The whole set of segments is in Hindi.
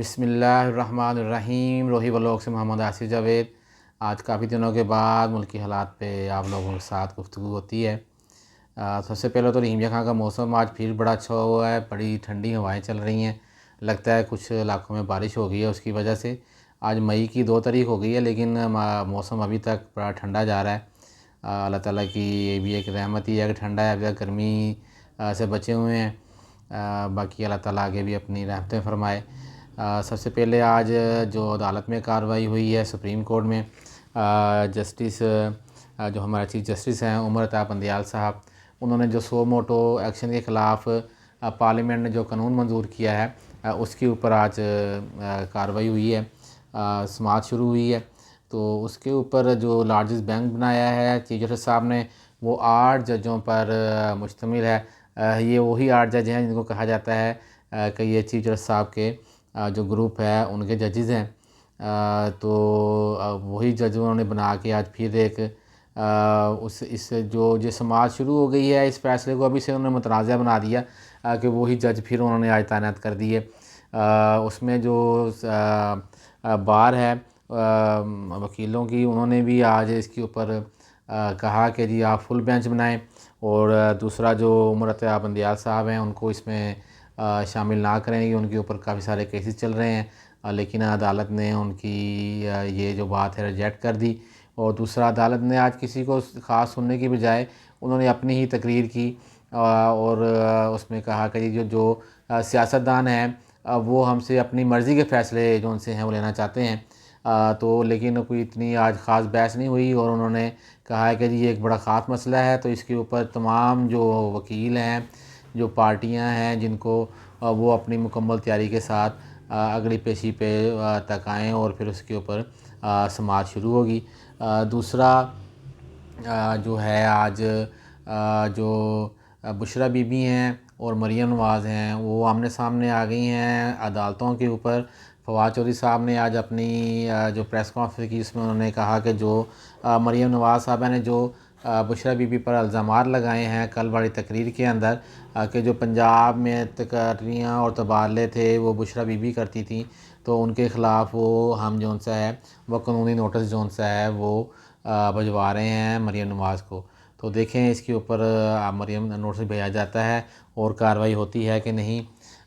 बिस्मिल्लाहिर्रहमानिर्रहीम। रोही व्लॉग से मोहम्मद आसिफ जावेद। आज काफ़ी दिनों के बाद मुल्की हालात पे आप लोगों के साथ गुफ्तगू होती है। सबसे पहले तो रहीमिया खां का मौसम आज फिर बड़ा अच्छा हुआ है, बड़ी ठंडी हवाएं चल रही हैं। लगता है कुछ इलाकों में बारिश हो गई है, उसकी वजह से आज मई की 2 तारीख हो गई है, लेकिन मौसम अभी तक बड़ा ठंडा जा रहा है। अल्लाह ताला की ये भी एक रहमत ही है कि ठंडा है, अभी तक गर्मी से बचे हुए हैं। बाकी अल्लाह ताला आगे भी अपनी रहमतें फरमाए। सबसे पहले आज जो अदालत में कार्रवाई हुई है सुप्रीम कोर्ट में, जस्टिस जो हमारे चीफ जस्टिस हैं उमर अता बंदयाल साहब, उन्होंने जो सो मोटो एक्शन के ख़िलाफ़ पार्लियामेंट ने जो कानून मंजूर किया है, उसके ऊपर आज कार्रवाई हुई है, समाअत शुरू हुई है। तो उसके ऊपर जो लार्जेस्ट बैंक बनाया है चीफ जस्टिस साहब ने, वो 8 जजों पर मुश्तमिल है। ये वही 8 जज हैं जिनको कहा जाता है कि ये चीफ जस्टिस साहब के जो ग्रुप है उनके जजेज़ हैं। तो वही जज उन्होंने बना के आज फिर एक उस इस जो समाअत शुरू हो गई है, इस फैसले को अभी से उन्होंने मुतनाज़ा बना दिया कि वही जज फिर उन्होंने आज तैनात कर दिए। उसमें जो बार है वकीलों की, उन्होंने भी आज इसके ऊपर कहा कि जी आप फुल बेंच बनाएं, और दूसरा जो उमर अता बंदयाल साहब हैं उनको इसमें शामिल ना करें कि उनके ऊपर काफ़ी सारे केसेस चल रहे हैं। लेकिन अदालत ने उनकी ये जो बात है रिजेक्ट कर दी। और दूसरा, अदालत ने आज किसी को ख़ास सुनने की बजाय उन्होंने अपनी ही तकरीर की, और उसमें कहा कि जो जो सियासतदान हैं वो हमसे अपनी मर्ज़ी के फ़ैसले जो उनसे हैं वो लेना चाहते हैं। तो लेकिन कोई इतनी आज ख़ास बहस नहीं हुई, और उन्होंने कहा है कि जी ये एक बड़ा ख़ास मसला है, तो इसके ऊपर तमाम जो वकील हैं, जो पार्टियां हैं, जिनको वो अपनी मुकम्मल तैयारी के साथ अगली पेशी पे तक आएँ, और फिर उसके ऊपर समाअत शुरू होगी। दूसरा जो है आज जो बुशरा बीबी हैं और मरियम नवाज़ हैं वो आमने सामने आ गई हैं अदालतों के ऊपर। फवाद चौधरी साहब ने आज अपनी जो प्रेस कॉन्फ्रेंस की, उसमें उन्होंने कहा कि जो मरियम नवाज़ साहबा ने जो बुशरा बीबी पर इल्ज़ामात लगाए हैं कल वाली तकरीर के अंदर, कि जो पंजाब में तकरीयाँ और तबादले थे वो बुशरा बीबी करती थी, तो उनके ख़िलाफ़ वो हम जौन सा है वो कानूनी नोटिस जौन सा है वो भिजवा रहे हैं मरियम नवाज़ को। तो देखें इसके ऊपर मरियम नोटिस भेजा जाता है और कार्रवाई होती है कि नहीं।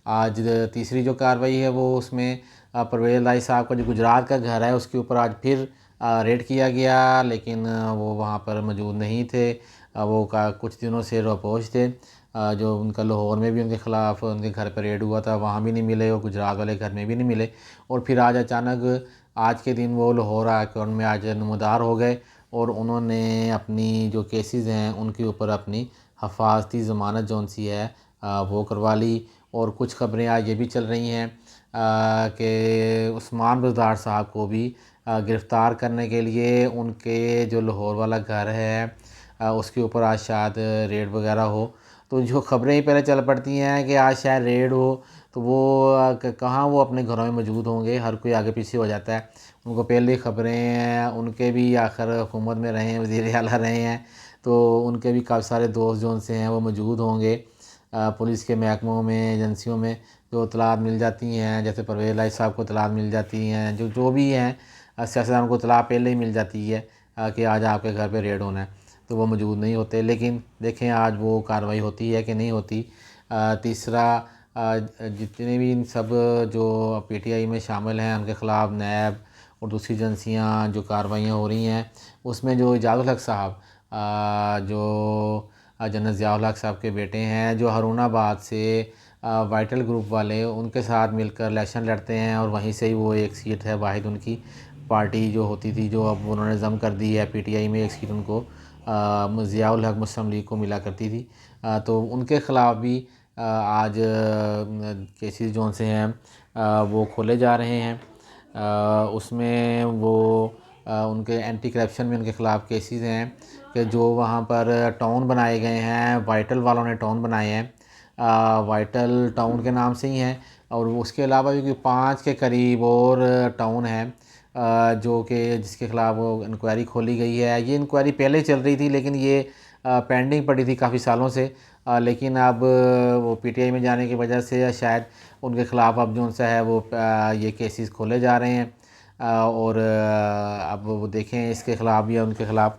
आज तीसरी जो कार्रवाई है वो उसमें परवेज़ इलाही साहब का जो गुजरात का घर है उसके ऊपर आज फिर रेड किया गया, लेकिन वो वहाँ पर मौजूद नहीं थे। वो कुछ दिनों से रोपोश थे। जो उनका लाहौर में भी उनके ख़िलाफ़ उनके घर पर रेड हुआ था, वहाँ भी नहीं मिले, और गुजरात वाले घर में भी नहीं मिले। और फिर आज अचानक आज के दिन वो लाहौर आकर उनमें आज नमदार हो गए, और उन्होंने अपनी जो केसेस हैं उनके ऊपर अपनी हफाजती ज़मानत जौन सी है वो करवा ली। और कुछ ख़बरें आज ये भी चल रही हैं कि उस्मान बुज़दार साहब को भी गिरफ़्तार करने के लिए उनके जो लाहौर वाला घर है उसके ऊपर आज शायद रेड वगैरह हो। तो जो ख़बरें ही पहले चल पड़ती हैं कि आज शायद रेड हो, तो वो कहाँ वो अपने घरों में मौजूद होंगे, हर कोई आगे पीछे हो जाता है। उनको पहले ख़बरें, उनके भी आखिर हुकूमत में रहे हैं, वज़ीर आला रहे हैं, तो उनके भी काफ़ी सारे दोस्त जो उनसे हैं वो मौजूद होंगे। पुलिस के महकमों में, एजेंसियों में जो इतलात मिल जाती हैं, जैसे परवेज़ इलाही साहब को इतलात मिल जाती हैं, जो जो भी हैं सियासतदान को इतला पहले ही मिल जाती है कि आज आपके घर पे रेड होना है, तो वो मौजूद नहीं होते। लेकिन देखें आज वो कार्रवाई होती है कि नहीं होती। तीसरा, जितने भी इन सब जो पीटीआई में शामिल हैं उनके ख़िलाफ़ नैब और दूसरी एजेंसियाँ जो कार्रवाइयाँ हो रही हैं, उसमें जो एजाज़ुल हक़ साहब जो जनरल ज़ियाउल हक़ साहब के बेटे हैं, जो हारूनाबाद से वाइटल ग्रुप वाले उनके साथ मिलकर इलेक्शन लड़ते हैं, और वहीं से ही वो एक सीट है वाहिद उनकी पार्टी जो होती थी, जो अब उन्होंने ज़म कर दी है पीटीआई में, एक सीट उनको ज़ियाउल हक़ मुस्लिम लीग को मिला करती थी। तो उनके ख़िलाफ़ भी आज केसेस जौन से हैं वो खोले जा रहे हैं। उसमें वो उनके एंटी करप्शन में उनके ख़िलाफ़ केसेस हैं कि जो वहाँ पर टाउन बनाए गए हैं, वाइटल वालों ने टाउन बनाए हैं, वाइटल टाउन के नाम से ही हैं, और उसके अलावा भी 5 के करीब और टाउन हैं जो कि जिसके ख़िलाफ़ वो इंक्वायरी खोली गई है। ये इंक्वायरी पहले चल रही थी, लेकिन ये पेंडिंग पड़ी थी काफ़ी सालों से। लेकिन अब वो पीटीआई में जाने की वजह से शायद उनके ख़िलाफ़ अब जो सा है वो ये केसेस खोले जा रहे हैं। और अब वो देखें इसके ख़िलाफ़ या उनके ख़िलाफ़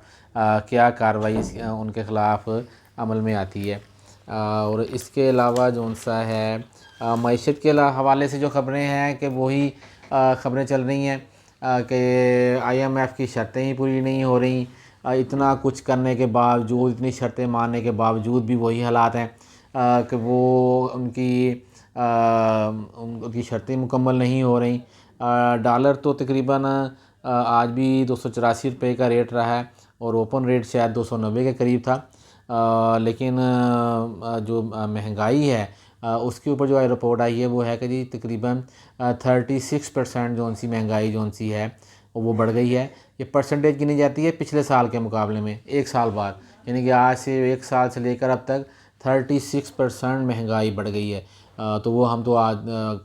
क्या कार्रवाई उनके ख़िलाफ़ अमल में आती है। और इसके अलावा जो सा है मईशत के हवाले से जो ख़बरें हैं कि वही ख़बरें चल रही हैं कि आईएमएफ़ की शर्तें ही पूरी नहीं हो रही। इतना कुछ करने के बावजूद, इतनी शर्तें मानने के बावजूद भी वही हालात हैं कि वो उनकी शर्तें मुकम्मल नहीं हो रही। डॉलर तो तकरीबन आज भी 284 रुपये का रेट रहा है और ओपन रेट शायद 290 के करीब था। लेकिन जो महंगाई है उसके ऊपर जो रिपोर्ट आई है वो है कि जी तकरीबन 36% जो सी महंगाई जो सी है वो बढ़ गई है। ये परसेंटेज गिनी जाती है पिछले साल के मुकाबले में, एक साल बाद, यानी कि आज से एक साल से लेकर अब तक 36% महंगाई बढ़ गई है। तो वो हम तो आज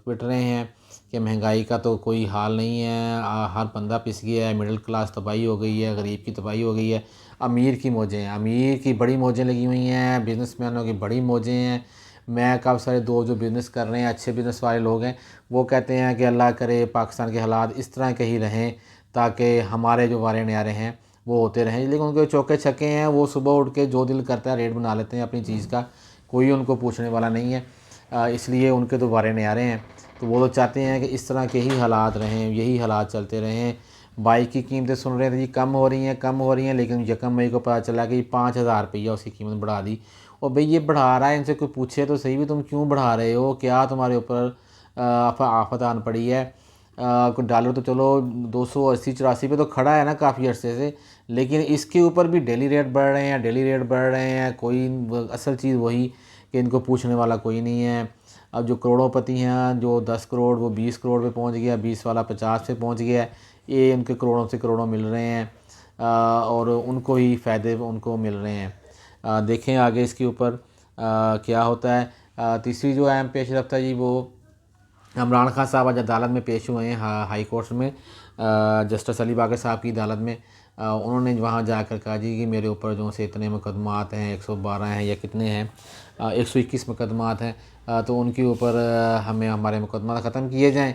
पिट रहे हैं कि महंगाई का तो कोई हाल नहीं है। हर बंदा पिस गया है, मिडिल क्लास तबाही हो गई है, गरीब की तबाही हो गई है। अमीर की मौजें, अमीर की बड़ी मौजें लगी हुई हैं, बिजनेसमैनों की बड़ी मौजें हैं। मैं काफ़ी सारे दोस्त जो बिज़नेस कर रहे हैं, अच्छे बिज़नेस वाले लोग हैं, वो कहते हैं कि अल्लाह करे पाकिस्तान के हालात इस तरह के ही रहें ताकि हमारे जो वारे न्यारे हैं वो होते रहें। लेकिन उनके चौके छक्के हैं, वो सुबह उठ के जो दिल करता है रेट बना लेते हैं अपनी चीज़ का, कोई उनको पूछने वाला नहीं है। इसलिए उनके तो वारे न्यारे हैं। तो वो तो चाहते हैं कि इस तरह के ही हालात रहें, यही हालात चलते रहें। बाइक की कीमतें सुन रहे थे जी कम हो रही हैं, कम हो रही हैं, लेकिन 1 मई को पता चला कि 5,000 रुपया उसकी कीमत बढ़ा दी। और भाई ये बढ़ा रहा है, इनसे कोई पूछे तो सही भी तुम क्यों बढ़ा रहे हो, क्या तुम्हारे ऊपर आफत आन पड़ी है। कोई डॉलर तो चलो 280-84 पे तो खड़ा है ना काफ़ी अरसे से, लेकिन इसके ऊपर भी डेली रेट बढ़ रहे हैं, डेली रेट बढ़ रहे हैं। कोई असल चीज़ वही कि इनको पूछने वाला कोई नहीं है। अब जो करोड़ोंपति हैं, जो 10 करोड़ वो 20 करोड़ पे पहुंच गया, 20 वाला 50 पे पहुंच गया, ये इनके करोड़ों से करोड़ों मिल रहे हैं। और उनको ही फ़ायदे उनको मिल रहे हैं। देखें आगे इसके ऊपर क्या होता है। तीसरी जो अहम पेश रफ्त है जी वो इमरान खान साहब आज अदालत में पेश हुए हैं, हाई कोर्ट में, जस्टिस अली बाकर साहब की अदालत में। उन्होंने वहाँ जाकर कहा जी कि मेरे ऊपर जो से इतने मुकदमात हैं, 112 हैं या कितने हैं, 121 मुकदमात हैं। तो उनके ऊपर हमें हमारे मुकदमा ख़त्म किए जाएँ।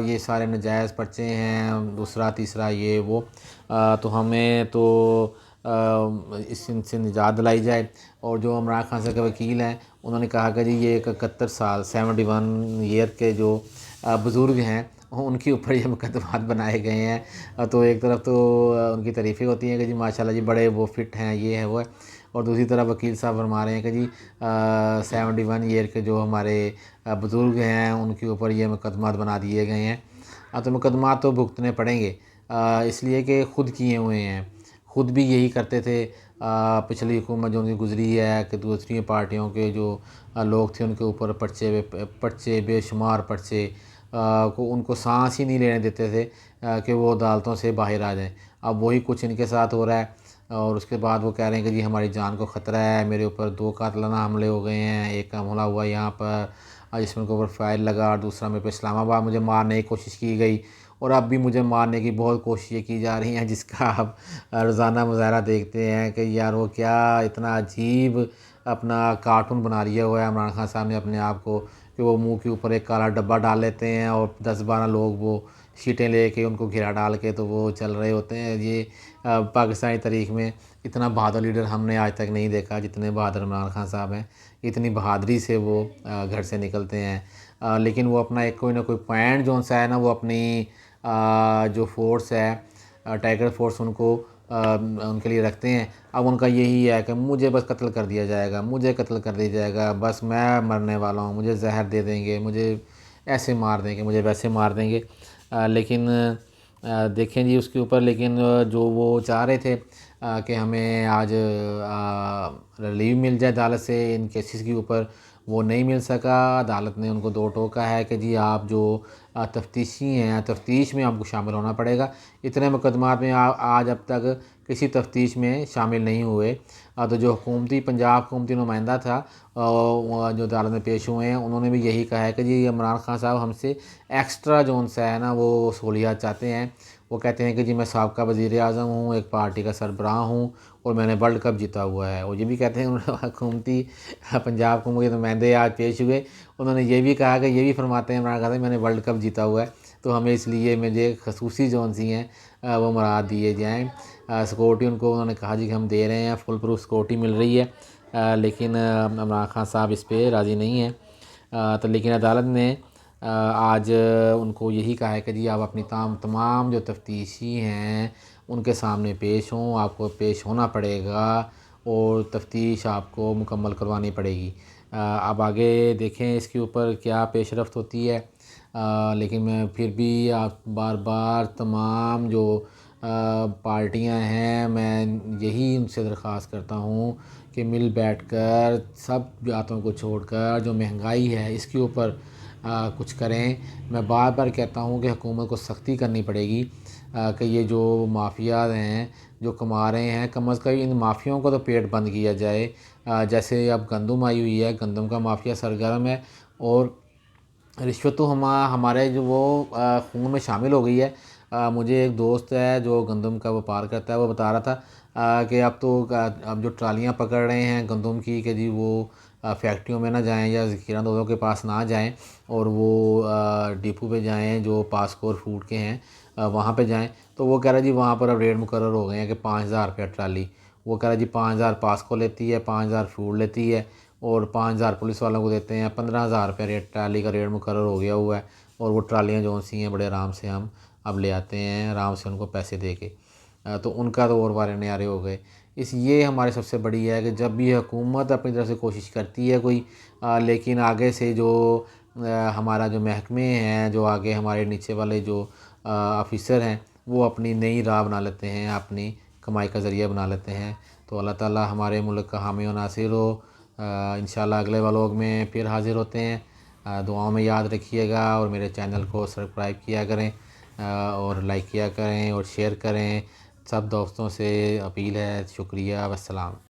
ये सारे नाजायज़ पर्चे हैं, दूसरा तीसरा ये वो, तो हमें तो इनसे निजात दिलाई जाए। और जो इमरान खान साहब के वकील हैं उन्होंने कहा कि जी ये 71 साल 71 ईयर के जो बुज़ुर्ग हैं उनके ऊपर ये मुकदमात बनाए गए हैं। तो एक तरफ तो उनकी तारीफ़ें होती हैं कि जी माशाल्लाह जी बड़े वो फिट हैं, ये है वो है, और दूसरी तरफ वकील साहब फरमा रहे हैं कि जी 71 ईयर के जो हमारे बुज़ुर्ग हैं उनके ऊपर ये मुकदमात बना दिए गए हैं। तो मुकदमात तो भुगतने पड़ेंगे, इसलिए कि ख़ुद किए हुए हैं, ख़ुद भी यही करते थे। पिछली हुकूमत जो उनकी गुजरी है कि दूसरी पार्टियों के जो लोग थे उनके ऊपर पर्चे बेशुमार पर्चे, को उनको सांस ही नहीं लेने देते थे कि वो अदालतों से बाहर आ जाएं। अब वही कुछ इनके साथ हो रहा है। और उसके बाद वो कह रहे हैं कि जी हमारी जान को ख़तरा है, मेरे ऊपर 2 कातलाना हमले हो गए हैं, एक का हमला हुआ यहाँ पर जिसमें उनके ऊपर फायर लगा, और दूसरा मेरे पे इस्लामाबाद मुझे मारने की कोशिश की गई, और अब भी मुझे मारने की बहुत कोशिशें की जा रही हैं, जिसका आप रोज़ाना मुज़ाहरा देखते हैं कि यार वो क्या इतना अजीब अपना कार्टून बना लिया हुआ है इमरान खान साहब ने अपने आप को, कि वो मुंह के ऊपर एक काला डब्बा डाल लेते हैं और 10-12 लोग वो शीटें लेके उनको घेरा डाल के तो वो चल रहे होते हैं। ये पाकिस्तानी तारीख़ में इतना बहादुर लीडर हमने आज तक नहीं देखा जितने बहादुर इमरान खान साहब हैं। इतनी बहादुरी से वो घर से निकलते हैं, लेकिन वो अपना एक कोई ना कोई पॉइंट जो सा है ना वो अपनी जो फोर्स है टाइगर फोर्स उनको उनके लिए रखते हैं। अब उनका यही है कि मुझे बस कत्ल कर दिया जाएगा, मुझे कत्ल कर दिया जाएगा, बस मैं मरने वाला हूँ, मुझे जहर दे देंगे, मुझे ऐसे मार देंगे, मुझे वैसे मार देंगे। लेकिन देखें जी उसके ऊपर, लेकिन जो वो चाह रहे थे कि हमें आज रिलीव मिल जाए अदालत से इन केसेस के ऊपर, वो नहीं मिल सका। अदालत ने उनको दो टोका है कि जी आप जो तफ्तीशी हैं, तफ्तीश में आपको शामिल होना पड़ेगा। इतने मुकदमात में आज अब तक किसी तफ्तीश में शामिल नहीं हुए। तो जो हुकूमती पंजाब हुकूमती नुमाइंदा था जो अदालत में पेश हुए हैं, उन्होंने भी यही कहा है कि जी इमरान खान साहब हमसे एक्स्ट्रा जोन सा है ना वो सहूलियात चाहते हैं। वो कहते हैं कि जी मैं साबका वज़ीर आज़म हूँ, एक पार्टी का सरबराह हूँ और मैंने वर्ल्ड कप जीता हुआ है। और ये भी कहते हैं हुकूमती पंजाब हुकूमत के नुमाइंदे आज पेश हुए, उन्होंने ये भी कहा कि ये भी फरमाते हैं इमरान खान साहब मैंने वर्ल्ड कप जीता हुआ है, तो हमें इसलिए मुझे खसूसी जोन सी हैं वो मुराद दिए जाएँ। सिक्योरिटी उनको उन्होंने कहा जी कि हम दे रहे हैं, फुल प्रूफ सिक्योरिटी मिल रही है, लेकिन इमरान खान साहब इस पे राज़ी नहीं हैं। तो लेकिन अदालत ने आज उनको यही कहा है कि जी आप अपनी तमाम जो तफ्तीशी हैं उनके सामने पेश हों, आपको पेश होना पड़ेगा और तफ्तीश आपको मुकम्मल करवानी पड़ेगी। अब आगे देखें इसके ऊपर क्या पेशरफ्त होती है। लेकिन मैं फिर भी आप बार बार तमाम जो पार्टियां हैं, मैं यही उनसे दरख्वास्त करता हूँ कि मिल बैठकर सब बातों को छोड़कर जो महंगाई है इसके ऊपर कुछ करें। मैं बार बार कहता हूँ कि हुकूमत को सख्ती करनी पड़ेगी कि ये जो माफिया हैं जो कमा रहे हैं, कम अज़ कम इन माफियाओं को तो पेट बंद किया जाए। जैसे अब गंदम आई हुई है, गंदम का माफिया सरगर्म है और रिश्वत तो हमारे जो वो खून में शामिल हो गई है। मुझे एक दोस्त है जो गंदम का व्यापार करता है, वो बता रहा था कि अब तो अब जो ट्रालियाँ पकड़ रहे हैं गंदम की कि जी वो फैक्ट्रियों में ना जाएं या ज़ख़ीरा दोज़ों के पास ना जाएं और वो डिपो पे जाएं जो पासकोर फूड के हैं, वहाँ पे जाएं। तो वो कह रहा है जी वहाँ पर अब रेट मुकर्रर हो गए हैं कि 5,000 रुपया ट्राली। वो कह रहा है जी 5,000 पासको लेती है, 5,000 फूड लेती है और 5,000 पुलिस वालों को देते हैं। 15,000 रुपये रेट ट्राली का रेट मुकर्रर हो गया हुआ है और वो ट्रालियाँ जो सी हैं बड़े आराम से हम अब ले आते हैं, आराम से उनको पैसे दे के। तो उनका तो और बारे न्यारे हो गए। ये हमारी सबसे बड़ी है कि जब भी हुकूमत अपनी तरफ से कोशिश करती है कोई, लेकिन आगे से जो हमारा जो महकमे हैं, जो आगे हमारे नीचे वाले जो ऑफिसर हैं, वो अपनी नई राह बना लेते हैं, अपनी कमाई का ज़रिया बना लेते हैं। तो अल्लाह ताला हमारे मुल्क का हामी व नासिर हो। इंशाल्लाह अगले व्लॉग में फिर हाज़िर होते हैं। दुआओं में याद रखिएगा और मेरे चैनल को सब्सक्राइब किया करें और लाइक किया करें और शेयर करें। सब दोस्तों से अपील है। शुक्रिया, वस्सलाम।